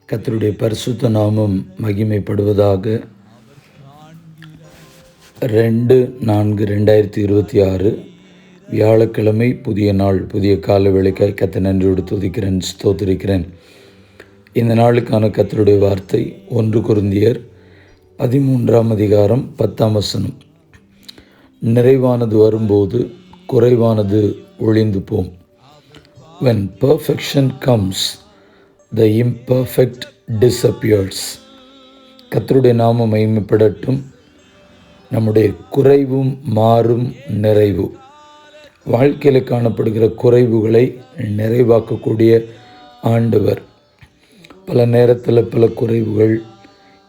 கர்த்தருடைய பரிசுத்த நாமம் மகிமைப்படுவதாக. 2/4/2026 வியாழக்கிழமை, புதிய நாள், புதிய கால வேளைக்காய் கர்த்தர் நன்றியோடு துதிக்கிறேன், ஸ்தோத்திரிக்கிறேன். இந்த நாளுக்கான கர்த்தருடைய வார்த்தை 1 கொரிந்தியர் 13 நிறைவானது வரும்போது குறைவானது ஒழிந்து போம். When perfection comes, the imperfect disappears. கர்த்தருடைய நாமம் மகிமைப்படட்டும். நம்முடைய குறைவும் மாறும் நிறைவு. வாழ்க்கையில் காணப்படுகிற குறைவுகளை நிறைவாக்கக்கூடிய ஆண்டவர். பல நேரத்தில் பல குறைவுகள்,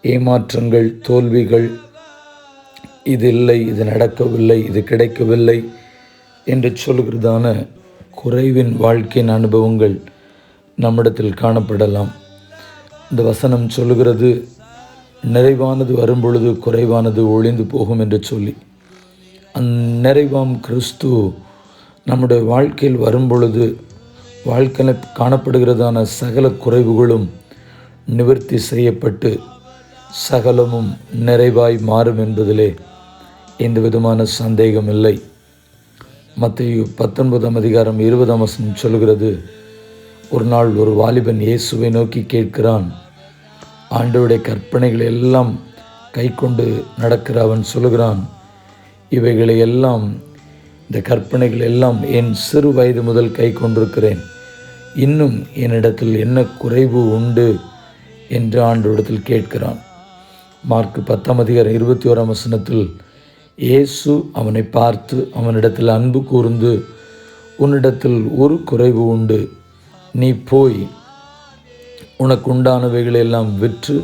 ஏமாற்றங்கள், தோல்விகள், இது இல்லை, இது நடக்கவில்லை, இது கிடைக்கவில்லை என்று சொல்கிறதான குறைவின் வாழ்க்கையின் அனுபவங்கள் நம்மிடத்தில் காணப்படலாம். இந்த வசனம் சொல்லுகிறது, நிறைவானது வரும்பொழுது குறைவானது ஒழிந்து போகும் என்று சொல்லி. நிறைவாம் கிறிஸ்து நம்முடைய வாழ்க்கையில் வரும்பொழுது வாழ்க்கையில் காணப்படுகிறதான சகல குறைவுகளும் நிவர்த்தி செய்யப்பட்டு சகலமும் நிறைவாய் மாறும் என்பதிலே எந்த விதமான சந்தேகம் இல்லை. மத்தேயு 19:20 சொல்கிறது, ஒரு நாள் ஒரு வாலிபன் இயேசுவை நோக்கி கேட்கிறான். ஆண்டவருடைய கற்பனைகளை எல்லாம் கை கொண்டு நடக்கிற அவன் சொல்லுகிறான், இவைகளை எல்லாம், இந்த கற்பனைகள் எல்லாம் என் சிறு வயது முதல் கை கொண்டிருக்கிறேன், இன்னும் என்னிடத்தில் என்ன குறைவு உண்டு என்று ஆண்டவரிடத்தில் கேட்கிறான். மார்க் 10:21 இயேசு அவனை பார்த்து அவனிடத்தில் அன்பு கூர்ந்து, உன்னிடத்தில் ஒரு குறைவு உண்டு, நீ போய் உனக்கு உண்டானவைகளை எல்லாம் விற்று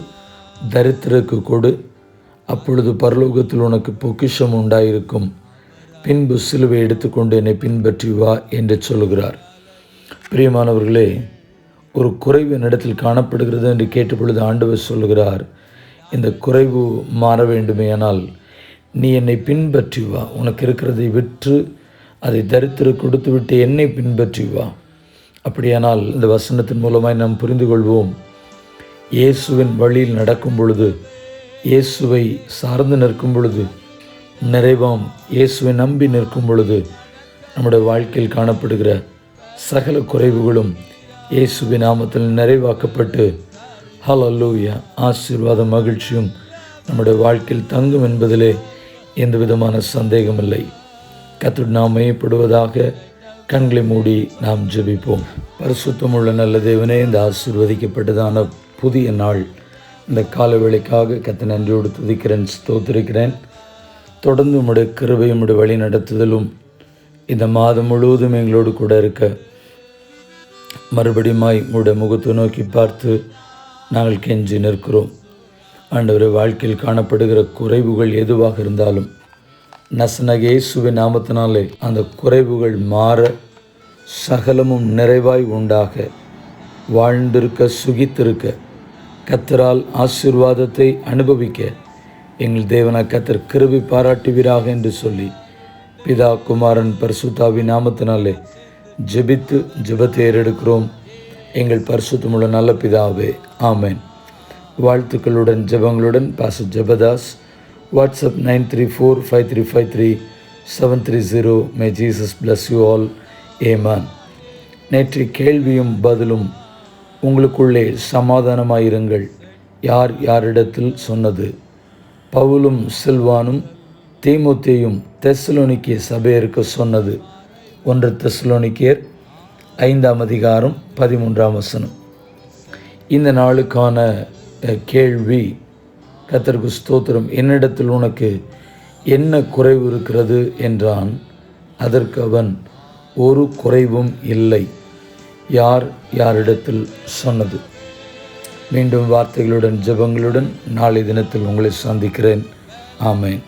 தரித்திரருக்கு கொடு, அப்பொழுது பரலோகத்தில் உனக்கு பொக்கிஷம் உண்டாயிருக்கும், பின்பு சிலுவை எடுத்துக்கொண்டு என்னை பின்பற்றி வா என்று சொல்லுகிறார். பிரியமானவர்களே, ஒரு குறைவு என்னிடத்தில் காணப்படுகிறது என்று கேட்ட பொழுது ஆண்டவர் சொல்லுகிறார், இந்த குறைவு மாற வேண்டுமேயானால் நீ என்னை பின்பற்றி வா, உனக்கு இருக்கிறதை விற்று அதை தரித்திரருக்கு கொடுத்து விட்டு என்னை பின்பற்றி வா. அப்படியானால் இந்த வசனத்தின் மூலமாய் நாம் புரிந்து கொள்வோம், இயேசுவின் வழியில் நடக்கும் பொழுது, இயேசுவை சார்ந்து நிற்கும் பொழுது, நிறைவாம் இயேசுவை நம்பி நிற்கும் பொழுது நம்முடைய வாழ்க்கையில் காணப்படுகிற சகல குறைவுகளும் இயேசுவின் நாமத்தில் நிறைவாக்கப்பட்டு ஹல்லேலூயா ஆசீர்வாதம், மகிழ்ச்சியும் நம்முடைய வாழ்க்கையில் தங்கும் என்பதிலே எந்த விதமான சந்தேகமில்லை. கர்த்தருடைய நாமம் மகிமைப்படுவதாக. கண்களை மூடி நாம் ஜெபிப்போம். பரிசுத்தமுள்ள நல்ல தேவனே, இந்த ஆசீர்வதிக்கப்பட்டதான புதிய நாள், இந்த கால வேளைக்காக கர்த்தர் நன்றியோடு துதிக்கிறேன், ஸ்தோத்திரிக்கிறேன். தொடர்ந்து உம்முடைய கிருபையும் உம்முடைய வழி நடத்துதலும் இந்த மாதம் முழுவதும் எங்களோடு கூட இருக்க, மறுபடியுமாய் உம்முடைய முகத்தை நோக்கி பார்த்து நாங்கள் கெஞ்சி நிற்கிறோம். ஆண்டவரே, வாழ்க்கையில் காணப்படுகிற குறைவுகள் எதுவாக இருந்தாலும் நசனக இயேசுவின் நாமத்தினாலே அந்த குறைவுகள் மாற, சகலமும் நிறைவாய் உண்டாக, வாழ்ந்திருக்க, சுகித்திருக்க, கர்த்தரால் ஆசீர்வாதத்தை அனுபவிக்க எங்கள் தேவனாக கர்த்தர் கிருபை பாராட்டுவீராக என்று சொல்லி, பிதா, குமாரன், பரிசுத்தாவின் நாமத்தினாலே ஜெபித்து ஜெபத்தை ஏறெடுக்கிறோம். எங்கள் பரிசுத்தமுள்ள நல்ல பிதாவே, ஆமேன். வாழ்த்துக்களுடன் ஜெபங்களுடன் pastor Jebadas. WhatsApp 9345353730. May Jesus bless you all. ஏமான். நேற்று கேள்வியும் பதிலும், உங்களுக்குள்ளே சமாதானமாயிருங்கள், யார் யாரிடத்தில் சொன்னது? பவுலும் சில்வானும் தீமோத்தேயும் தெசலோனிக்கே சபையருக்கு சொன்னது. 1 தெசலோனிக்கேயர் 5:13. இந்த நாளுக்கான கேள்வி, கர்த்தருக்கு ஸ்தோத்திரம், என்னிடத்தில் உனக்கு என்ன குறைவு இருக்கிறது என்றான். அதற்கு அவன், ஒரு குறைவும் இல்லை. யார் யாரிடத்தில் சொன்னது? மீண்டும் வார்த்தைகளுடன் ஜெபங்களுடன் நாளை தினத்தில் உங்களை சந்திக்கிறேன். ஆமேன்.